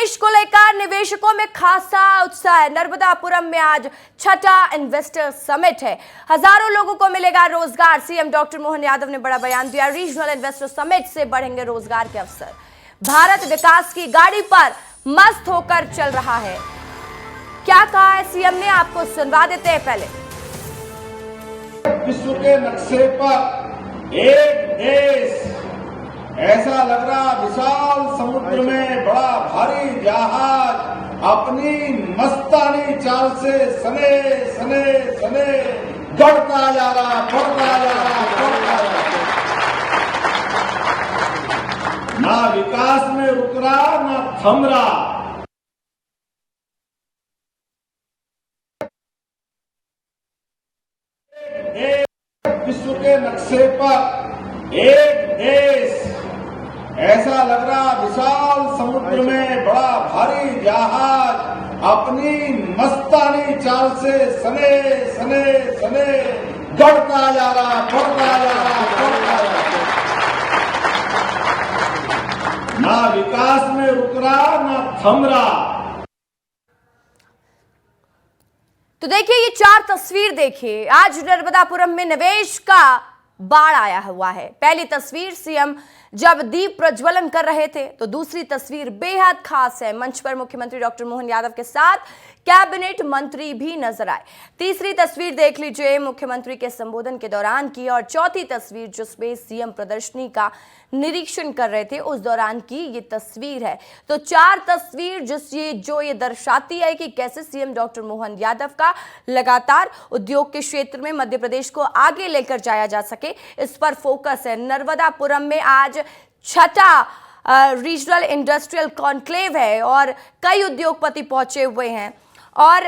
प्रदेश को लेकर निवेशकों में खासा उत्साह है। नर्मदापुरम में आज छठा इन्वेस्टर समिट है। हजारों लोगों को मिलेगा रोजगार। सीएम डॉक्टर मोहन यादव ने बड़ा बयान दिया। रीजनल इन्वेस्टर समिट से बढ़ेंगे रोजगार के अवसर। भारत विकास की गाड़ी पर मस्त होकर चल रहा है। क्या कहा है सीएम ने, आपको सुनवा देते हैं। पहले विश्व के नक्शे पर एक देश ऐसा लग रहा, विशाल समुद्र में बड़ा भारी जहाज अपनी मस्तानी चाल से सने सने सने बढ़ता जा रहा, बढ़ता जा रहा, बढ़ता जा रहा। ना विकास में रुक रहा, ना थम रहा। विश्व के नक्शे पर एक देश ऐसा लग रहा, विशाल समुद्र में बड़ा भारी जहाज अपनी मस्तानी चाल से सने सने सने बढ़ता जा रहा, बढ़ता जा रहा, बढ़ता जा रहा। ना विकास में रुक रहा, ना थम रहा। तो देखिए ये चार तस्वीर देखिए। आज नर्मदापुरम में निवेश का बाढ़ आया हुआ है। पहली तस्वीर सीएम जब दीप प्रज्वलन कर रहे थे, तो दूसरी तस्वीर बेहद खास है। मंच पर मुख्यमंत्री डॉक्टर मोहन यादव के साथ कैबिनेट मंत्री भी नजर आए। तीसरी तस्वीर देख लीजिए, मुख्यमंत्री के संबोधन के दौरान की। और चौथी तस्वीर जिसमें सीएम प्रदर्शनी का निरीक्षण कर रहे थे, उस दौरान की ये तस्वीर है। तो चार तस्वीर जो ये दर्शाती है कि कैसे सीएम डॉक्टर मोहन यादव का लगातार उद्योग के क्षेत्र में मध्य प्रदेश को आगे लेकर जाया जा सके, इस पर फोकस है। नर्मदापुरम में आज छठा रीजनल इंडस्ट्रियल कॉन्क्लेव है और कई उद्योगपति पहुंचे हुए हैं। और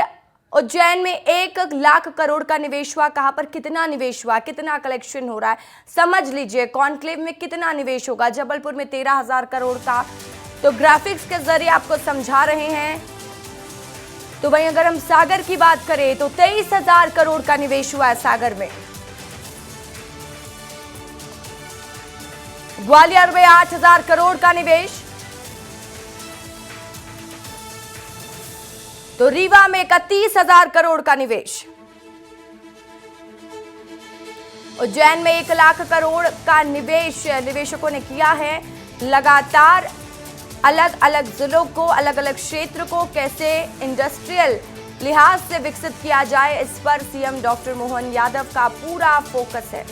उज्जैन में 1 लाख करोड़ का निवेश हुआ। कहां पर कितना निवेश हुआ, कितना कलेक्शन हो रहा है, समझ लीजिए। कॉन्क्लेव में कितना निवेश होगा। जबलपुर में 13,000 करोड़ का, तो ग्राफिक्स के जरिए आपको समझा रहे हैं। तो वहीं अगर हम सागर की बात करें तो 23,000 करोड़ का निवेश हुआ है सागर में। ग्वालियर में 8,000 करोड़ का निवेश। तो रीवा में 31,000 करोड़ का निवेश। उज्जैन में 1 लाख करोड़ का निवेश निवेशकों ने किया है। लगातार अलग अलग जिलों को, अलग अलग क्षेत्र को कैसे इंडस्ट्रियल लिहाज से विकसित किया जाए, इस पर सीएम डॉक्टर मोहन यादव का पूरा फोकस है।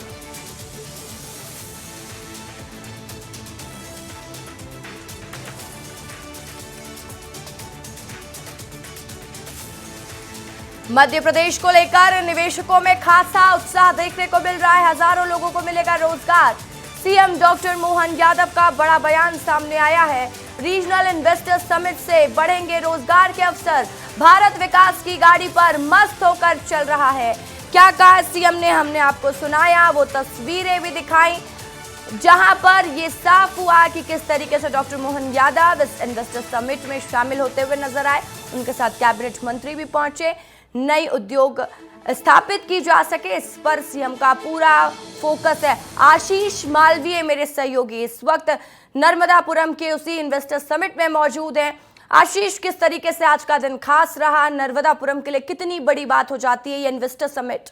मध्य प्रदेश को लेकर निवेशकों में खासा उत्साह देखने को मिल रहा है। हजारों लोगों को मिलेगा रोजगार। सीएम डॉक्टर मोहन यादव का बड़ा बयान सामने आया है। रीजनल इन्वेस्टर समिट से बढ़ेंगे रोजगार के अवसर। भारत विकास की गाड़ी पर मस्त होकर चल रहा है। क्या कहा सीएम ने, हमने आपको सुनाया, वो तस्वीरें भी दिखाई जहां पर ये साफ हुआ कि किस तरीके से डॉक्टर मोहन यादव इस इन्वेस्टर समिट में शामिल होते हुए नजर आए। उनके साथ कैबिनेट मंत्री भी पहुंचे। नई उद्योग स्थापित की जा सके, इस पर सीएम का पूरा फोकस है। आशीष मालवीय मेरे सहयोगी इस वक्त नर्मदापुरम के उसी इन्वेस्टर समिट में मौजूद हैं। आशीष, किस तरीके से आज का दिन खास रहा? नर्मदापुरम के लिए कितनी बड़ी बात हो जाती है ये इन्वेस्टर समिट?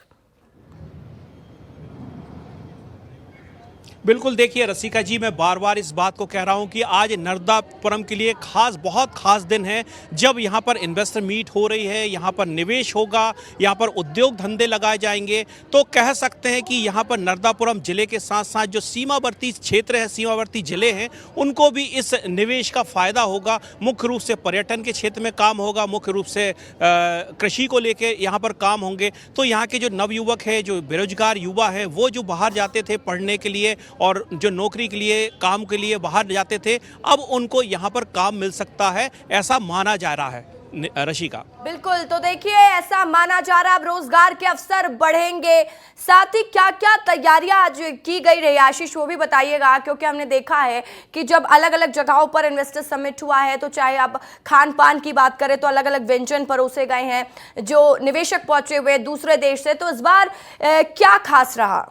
बिल्कुल, देखिए रसिका जी, मैं बार बार इस बात को कह रहा हूं कि आज नर्मदापुरम के लिए बहुत खास दिन है, जब यहां पर इन्वेस्टर मीट हो रही है, यहां पर निवेश होगा, यहां पर उद्योग धंधे लगाए जाएंगे। तो कह सकते हैं कि यहां पर नर्मदापुरम जिले के साथ साथ जो सीमावर्ती क्षेत्र है, सीमावर्ती जिले हैं, उनको भी इस निवेश का फ़ायदा होगा। मुख्य रूप से पर्यटन के क्षेत्र में काम होगा, मुख्य रूप से कृषि को लेकर यहाँ पर काम होंगे। तो यहाँ के जो नवयुवक हैं, जो बेरोजगार युवा हैं, वो जो बाहर जाते थे पढ़ने के लिए और जो नौकरी के लिए, काम के लिए बाहर जाते थे, अब उनको यहाँ पर काम मिल सकता है, ऐसा माना जा रहा है। रशिका, बिल्कुल। तो देखिए ऐसा माना जा रहा है, अब रोजगार के अवसर बढ़ेंगे। साथ ही क्या क्या तैयारियां आज की गई रही, आशीष वो भी बताइएगा, क्योंकि हमने देखा है कि जब अलग अलग जगहों पर इन्वेस्टर समिट हुआ है, तो चाहे अब खान पान की बात करें तो अलग अलग व्यंजन परोसे गए हैं, जो निवेशक पहुंचे हुए दूसरे देश से। तो इस बार क्या खास रहा?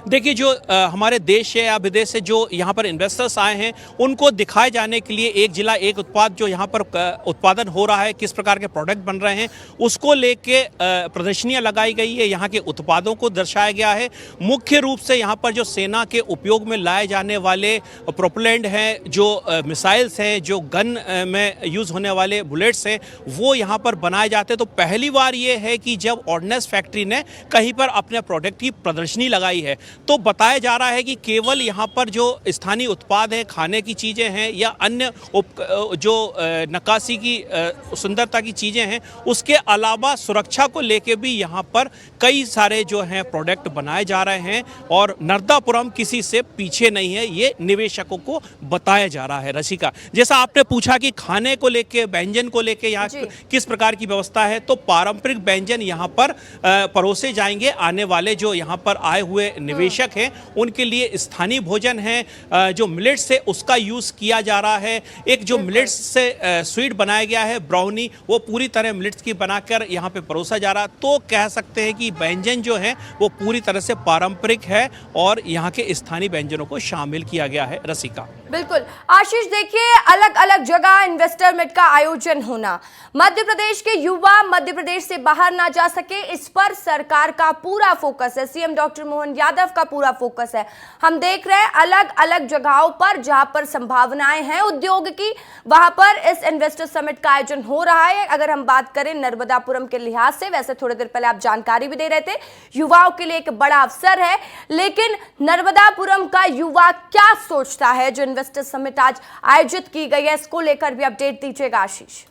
देखिए, जो हमारे देश है या विदेश से जो यहाँ पर इन्वेस्टर्स आए हैं, उनको दिखाए जाने के लिए एक जिला एक उत्पाद जो यहाँ पर उत्पादन हो रहा है, किस प्रकार के प्रोडक्ट बन रहे हैं, उसको लेके प्रदर्शनियाँ लगाई गई है, यहाँ के उत्पादों को दर्शाया गया है। मुख्य रूप से यहाँ पर जो सेना के उपयोग में लाए जाने वाले प्रोपेलेंट हैं, जो मिसाइल्स हैं, जो गन में यूज़ होने वाले बुलेट्स हैं, वो यहाँ पर बनाए जाते हैं। तो पहली बार ये है कि जब ऑर्डिनेंस फैक्ट्री ने कहीं पर अपने प्रोडक्ट की प्रदर्शनी लगाई है, तो बताया जा रहा है कि केवल यहाँ पर जो स्थानीय उत्पाद है, खाने की चीज़ें हैं या अन्य जो नक्काशी की सुंदरता की चीज़ें हैं, उसके अलावा सुरक्षा को लेके भी यहाँ पर कई सारे जो हैं प्रोडक्ट बनाए जा रहे हैं और नर्मदापुरम किसी से पीछे नहीं है, ये निवेशकों को बताया जा रहा है। रसिका, जैसा आपने पूछा कि खाने को लेके, व्यंजन को लेके यहाँ किस प्रकार की व्यवस्था है, तो पारंपरिक व्यंजन यहाँ पर परोसे जाएंगे। आने वाले जो यहाँ पर आए हुए निवेशक हैं, उनके लिए स्थानीय भोजन है, जो मिलेट्स है उसका यूज़ किया जा रहा है। एक जो मिलेट्स से स्वीट बनाया गया है, ब्राउनी, वो पूरी तरह मिलेट्स की बनाकर यहाँ पे परोसा जा रहा है। तो कह सकते हैं कि व्यंजन जो है वो पूरी तरह से पारंपरिक है और यहाँ के स्थानीय व्यंजनों को शामिल किया गया है। रसिका, बिल्कुल आशीष, देखिए अलग अलग जगह इन्वेस्टर मीट का आयोजन होना, मध्य प्रदेश के युवा मध्य प्रदेश से बाहर ना जा सके, इस पर सरकार का पूरा फोकस है, सीएम डॉक्टर मोहन यादव का पूरा फोकस है। हम देख रहे हैं अलग अलग जगहों पर जहां पर संभावनाएं हैं उद्योग की, वहां पर इस इन्वेस्टर समिट का आयोजन हो रहा है। अगर हम बात करें नर्मदापुरम के लिहाज से, वैसे थोड़ी देर पहले आप जानकारी भी दे रहे थे, युवाओं के लिए एक बड़ा अवसर है, लेकिन नर्मदापुरम का युवा क्या सोचता है, जो इन्वेस्टर समिट आज आयोजित की गई है, इसको लेकर भी अपडेट दीजिएगा आशीष।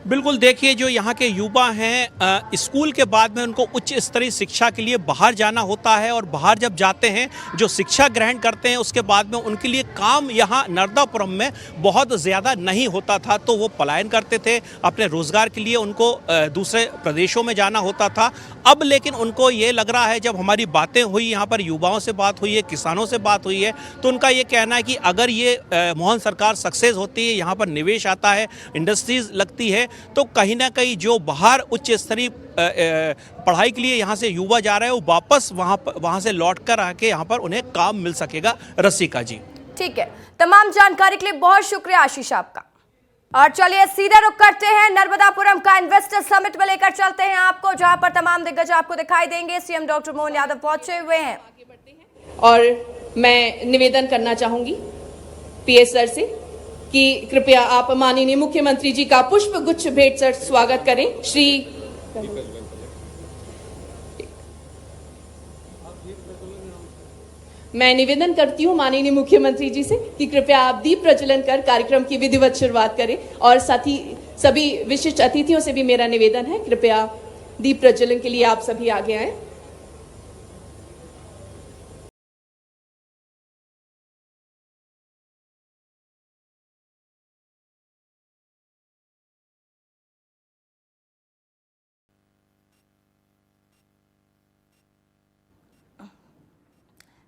बिल्कुल, देखिए, जो यहाँ के युवा हैं, स्कूल के बाद में उनको उच्च स्तरीय शिक्षा के लिए बाहर जाना होता है और बाहर जब जाते हैं, जो शिक्षा ग्रहण करते हैं, उसके बाद में उनके लिए काम यहाँ नर्मदापुरम में बहुत ज़्यादा नहीं होता था, तो वो पलायन करते थे अपने रोज़गार के लिए, उनको दूसरे प्रदेशों में जाना होता था। अब लेकिन उनको ये लग रहा है, जब हमारी बातें हुई, यहाँ पर युवाओं से बात हुई है, किसानों से बात हुई है, तो उनका ये कहना है कि अगर ये मोहन सरकार सक्सेस होती है, यहाँ पर निवेश आता है, इंडस्ट्रीज लगती है, तो कहीं ना कहीं जो बाहर उच्च स्तरीय पढ़ाई के लिए यहाँ से युवा जा रहे हैं, वो वापस वहाँ से लौट कर आके यहाँ पर उन्हें काम मिल सकेगा। रसिका जी, ठीक है, तमाम जानकारी के लिए बहुत शुक्रिया आशीष आपका। और चलिए सीधे रुक करते हैं नर्मदापुरम का इन्वेस्टर समिट में लेकर चलते हैं आपको, जहां पर तमाम दिग्गज आपको दिखाई देंगे। सीएम डॉक्टर मोहन यादव पहुंचे हुए हैं और मैं निवेदन करना चाहूंगी पीएस सर से कि कृपया आप माननीय मुख्यमंत्री जी का पुष्प गुच्छ भेंट कर स्वागत करें। मैं निवेदन करती हूं माननीय मुख्यमंत्री जी से कि कृपया आप दीप प्रज्वलन कर कार्यक्रम की विधिवत शुरुआत करें, और साथ ही सभी विशिष्ट अतिथियों से भी मेरा निवेदन है, कृपया दीप प्रज्वलन के लिए आप सभी आगे आए।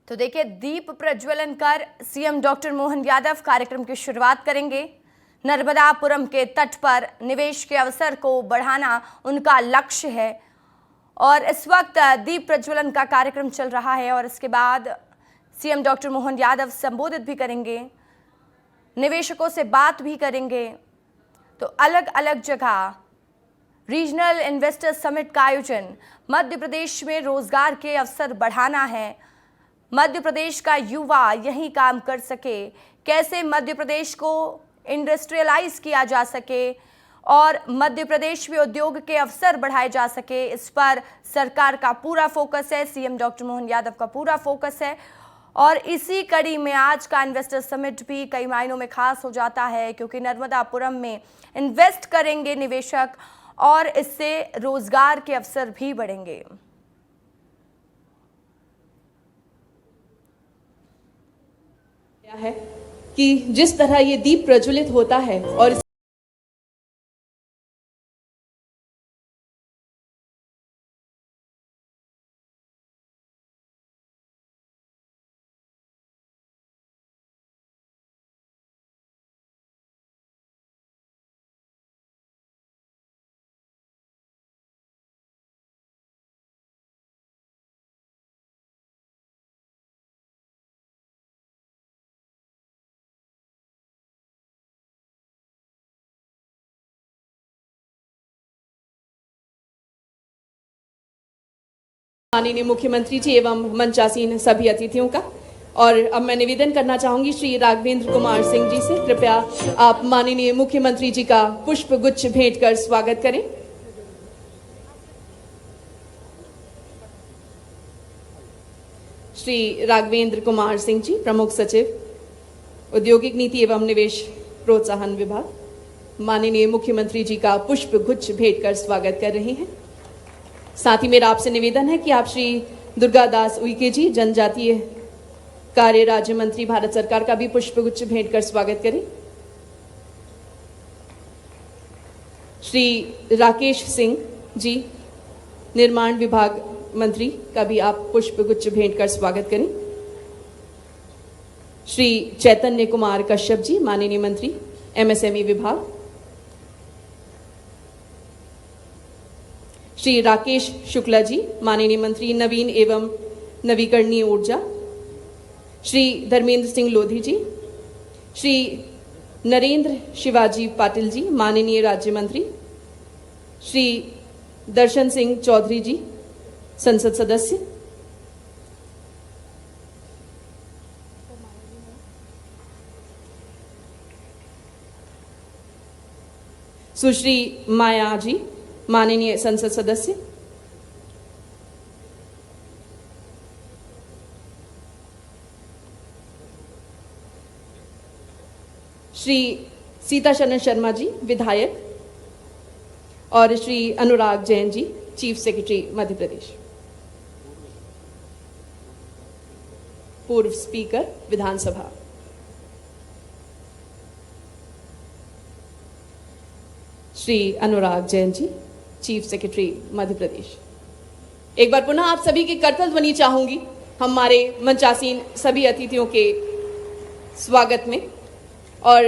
तो देखिए, दीप प्रज्वलन कर सीएम डॉक्टर मोहन यादव कार्यक्रम की शुरुआत करेंगे। नर्मदापुरम के तट पर निवेश के अवसर को बढ़ाना उनका लक्ष्य है और इस वक्त दीप प्रज्वलन का कार्यक्रम चल रहा है और इसके बाद सीएम डॉक्टर मोहन यादव संबोधित भी करेंगे, निवेशकों से बात भी करेंगे। तो अलग अलग जगह रीजनल इन्वेस्टर समिट का आयोजन, मध्य प्रदेश में रोजगार के अवसर बढ़ाना है, मध्य प्रदेश का युवा यहीं काम कर सके, कैसे मध्य प्रदेश को इंडस्ट्रियलाइज किया जा सके और मध्य प्रदेश में उद्योग के अवसर बढ़ाए जा सके, इस पर सरकार का पूरा फोकस है, सीएम डॉक्टर मोहन यादव का पूरा फोकस है। और इसी कड़ी में आज का इन्वेस्टर समिट भी कई मायनों में खास हो जाता है, क्योंकि नर्मदापुरम में इन्वेस्ट करेंगे निवेशक और इससे रोजगार के अवसर भी बढ़ेंगे। है कि जिस तरह ये दीप प्रज्वलित होता है और माननीय मुख्यमंत्री जी एवं मंचासीन सभी अतिथियों का। और अब मैं निवेदन करना चाहूंगी श्री राघवेंद्र कुमार सिंह जी से, कृपया आप माननीय मुख्यमंत्री जी का पुष्प गुच्छ भेंट कर स्वागत करें। श्री राघवेंद्र कुमार सिंह जी, प्रमुख सचिव औद्योगिक नीति एवं निवेश प्रोत्साहन विभाग, माननीय मुख्यमंत्री जी का पुष्प गुच्छ भेंट कर स्वागत कर रहे हैं। साथ ही मेरा आपसे निवेदन है कि आप श्री दुर्गादास उइके जी, जनजातीय कार्य राज्य मंत्री, भारत सरकार का भी पुष्प गुच्छ भेंट कर स्वागत करें। श्री राकेश सिंह जी, निर्माण विभाग मंत्री, का भी आप पुष्प गुच्छ भेंट कर स्वागत करें। श्री चैतन्य कुमार कश्यप जी, माननीय मंत्री एमएसएमई विभाग। श्री राकेश शुक्ला जी, माननीय मंत्री नवीन एवं नवीकरणीय ऊर्जा। श्री धर्मेंद्र सिंह लोधी जी। श्री नरेंद्र शिवाजी पाटिल जी, माननीय राज्य मंत्री। श्री दर्शन सिंह चौधरी जी, संसद सदस्य। सुश्री माया जी, माननीय संसद सदस्य। श्री सीता शरण शर्मा जी, विधायक। और श्री अनुराग जैन जी, चीफ सेक्रेटरी मध्य प्रदेश, पूर्व स्पीकर विधानसभा। Shri Anurag Jain ji, chief secretary Madhya Pradesh. एक बार पुनः आप सभी की करतल ध्वनि चाहूंगी हमारे मंचासीन सभी अतिथियों के स्वागत में। और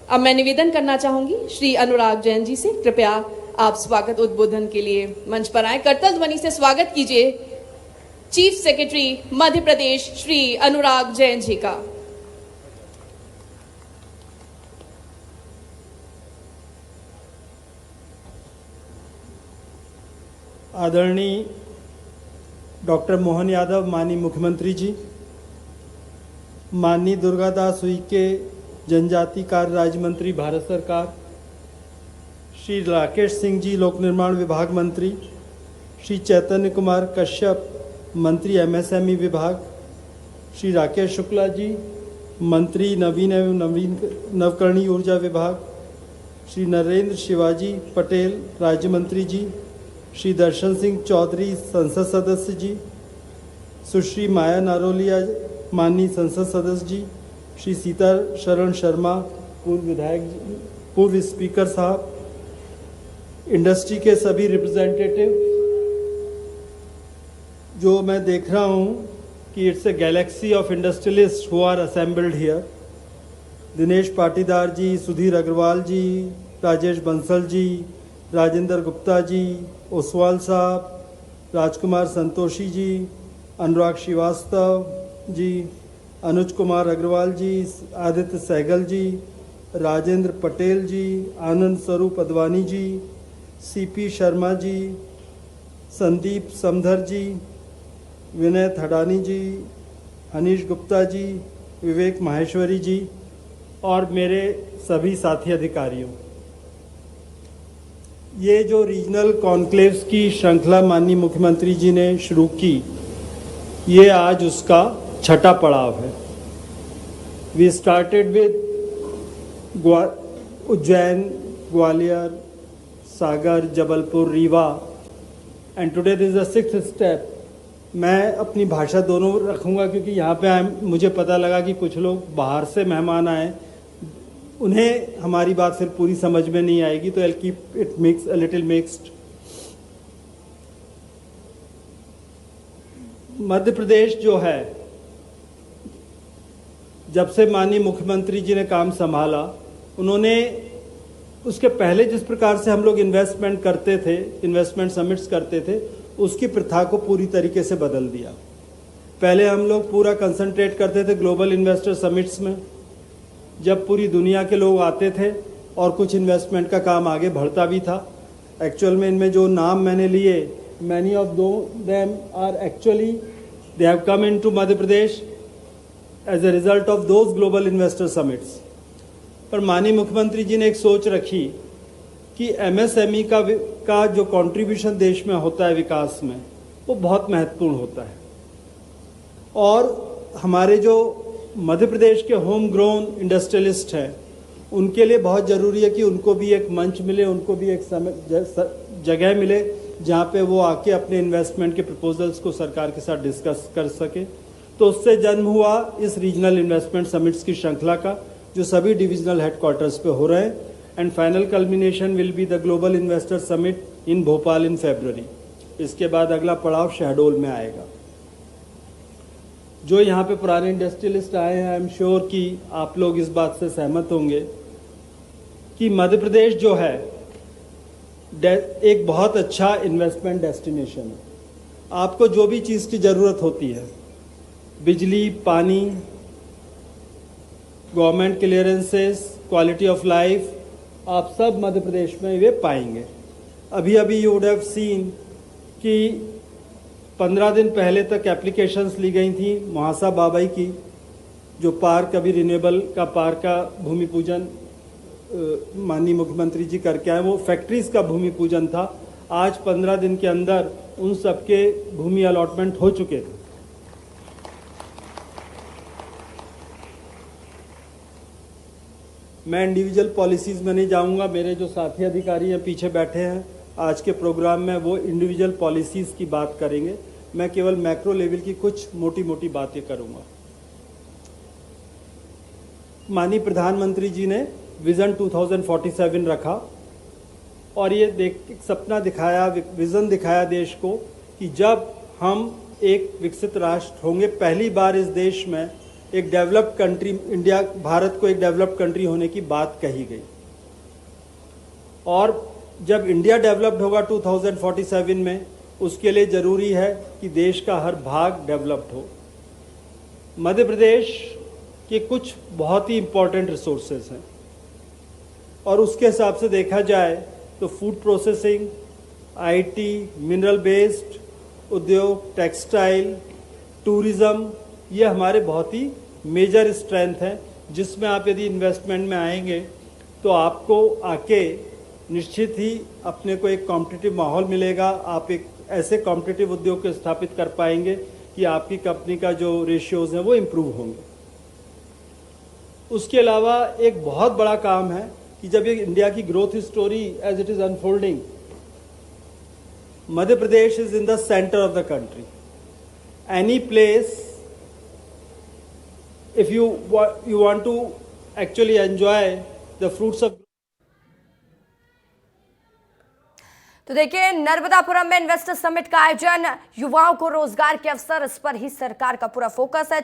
अब मैं निवेदन करना चाहूंगी श्री अनुराग जैन जी से, कृपया आप स्वागत उद्बोधन के लिए मंच पर आए। करतल ध्वनि से स्वागत कीजिए चीफ सेक्रेटरी मध्य प्रदेश श्री अनुराग जैन जी का। आदरणीय डॉक्टर मोहन यादव, माननीय मुख्यमंत्री जी, माननीय दुर्गादास उइके, जनजाति कार्य राज्य मंत्री, भारत सरकार, श्री राकेश सिंह जी, लोक निर्माण विभाग मंत्री, श्री चैतन्य कुमार कश्यप, मंत्री एमएसएमई विभाग, श्री राकेश शुक्ला जी, मंत्री नवीन एवं नवकरणीय ऊर्जा विभाग, श्री नरेंद्र शिवाजी पटेल, राज्य मंत्री जी, श्री दर्शन सिंह चौधरी, संसद सदस्य जी, सुश्री माया नारोलिया, माननीय संसद सदस्य जी, श्री सीता शरण शर्मा, पूर्व विधायक जी, पूर्व स्पीकर साहब, इंडस्ट्री के सभी रिप्रेजेंटेटिव, जो मैं देख रहा हूँ कि it's a galaxy of industrialist who are assembled here. Dinesh Patidar ji, Sudhir Agarwal ji, Rajesh Bansal ji, Rajendra Gupta ji, Oswal साहब, राजकुमार संतोषी जी, अनुराग श्रीवास्तव जी, अनुज कुमार अग्रवाल जी, आदित्य सहगल जी, राजेंद्र पटेल जी, आनंद स्वरूप अदवानी जी, सीपी शर्मा जी, संदीप समधर जी, विनय थडानी जी, अनीश गुप्ता जी, विवेक माहेश्वरी जी और मेरे सभी साथी अधिकारियों। ये जो रीजनल कॉन्क्लेव्स की श्रृंखला माननीय मुख्यमंत्री जी ने शुरू की, ये आज उसका छठा पड़ाव है। We started with Ujjain, Gwalior, Sagar, Jabalpur, Rewa and today this is the 6th step. मैं अपनी भाषा दोनों रखूँगा क्योंकि यहाँ पे मुझे पता लगा कि कुछ लोग बाहर से मेहमान आए, उन्हें हमारी बात फिर पूरी समझ में नहीं आएगी, तो I will keep it mix a little mixed. Madhya Pradesh जो है, जब से माननीय मुख्यमंत्री जी ने काम संभाला, उन्होंने उसके पहले जिस प्रकार से हम लोग इन्वेस्टमेंट करते थे, इन्वेस्टमेंट समिट्स करते थे, उसकी प्रथा को पूरी तरीके से बदल दिया। पहले हम लोग पूरा कंसंट्रेट करते थे ग्लोबल इन्वेस्टर समिट्स में, जब पूरी दुनिया के लोग आते थे और कुछ इन्वेस्टमेंट का काम आगे बढ़ता भी था। एक्चुअल में इनमें जो नाम मैंने लिए many of them are actually, they have come into Madhya Pradesh as a result of those global investor summits. पर माननीय मुख्यमंत्री जी ने एक सोच रखी कि एमएसएमई का जो कंट्रीब्यूशन देश में होता है विकास में, वो बहुत महत्वपूर्ण होता है। और हमारे जो मध्य प्रदेश के होम ग्रोन इंडस्ट्रियलिस्ट हैं, उनके लिए बहुत ज़रूरी है कि उनको भी एक मंच मिले, उनको भी एक जगह मिले जहाँ पे वो आके अपने इन्वेस्टमेंट के प्रपोजल्स को सरकार के साथ डिस्कस कर सके। तो उससे जन्म हुआ इस रीजनल इन्वेस्टमेंट समिट्स की श्रृंखला का, जो सभी डिविजनल हेडक्वार्टर्स पे हो रहे हैं। And final culmination will be the global investor summit in Bhopal in February. इसके बाद अगला पड़ाव शहडोल में आएगा। जो यहाँ पे पुराने इंडस्ट्रियलिस्ट आए हैं, आई एम श्योर कि आप लोग इस बात से सहमत होंगे कि मध्य प्रदेश जो है एक बहुत अच्छा इन्वेस्टमेंट डेस्टिनेशन है। आपको जो भी चीज़ की ज़रूरत होती है, बिजली, पानी, government clearances, quality of life, आप सब मध्य प्रदेश में वे पाएंगे। अभी अभी यू वुड हैव सीन कि 15 दिन पहले तक एप्लीकेशंस ली गई थी महासा बाबाई की, जो पार्क अभी रिन्यूएबल का पार्क का भूमि पूजन माननीय मुख्यमंत्री जी करके आए। वो फैक्ट्रीज का भूमि पूजन था। आज 15 दिन के अंदर उन सबके भूमि अलॉटमेंट हो चुके थे। मैं इंडिविजुअल पॉलिसीज़ में नहीं जाऊंगा, मेरे जो साथी अधिकारी हैं पीछे बैठे हैं आज के प्रोग्राम में, वो इंडिविजुअल पॉलिसीज़ की बात करेंगे। मैं केवल मैक्रो लेवल की कुछ मोटी मोटी बातें करूंगा। माननीय प्रधानमंत्री जी ने विज़न 2047 रखा और ये सपना दिखाया, विज़न दिखाया देश को कि जब हम एक विकसित राष्ट्र होंगे, पहली बार इस देश में एक डेवलप्ड कंट्री, इंडिया, भारत को एक डेवलप्ड कंट्री होने की बात कही गई। और जब इंडिया डेवलप्ड होगा 2047 में, उसके लिए ज़रूरी है कि देश का हर भाग डेवलप्ड हो। मध्य प्रदेश के कुछ बहुत ही इम्पोर्टेंट रिसोर्सेज हैं और उसके हिसाब से देखा जाए तो food processing, IT, mineral based उद्योग, टेक्सटाइल, टूरिज़्म, ये हमारे बहुत ही मेजर स्ट्रेंथ हैं, जिसमें आप यदि इन्वेस्टमेंट में आएंगे तो आपको आके निश्चित ही अपने को एक कॉम्पिटिटिव माहौल मिलेगा। आप एक ऐसे कॉम्पिटिटिव उद्योग को स्थापित कर पाएंगे कि आपकी कंपनी का जो रेशियोज हैं वो इम्प्रूव होंगे। उसके अलावा एक बहुत बड़ा काम है कि जब ये इंडिया की growth story as it is unfolding, Madhya Pradesh is in the centre of the country. Any place if you want to actually enjoy the fruits of। तो देखिए, नर्मदापुरम में इन्वेस्टर समिट का आयोजन, युवाओं को रोजगार के अवसर, इस पर ही सरकार का पूरा फोकस है।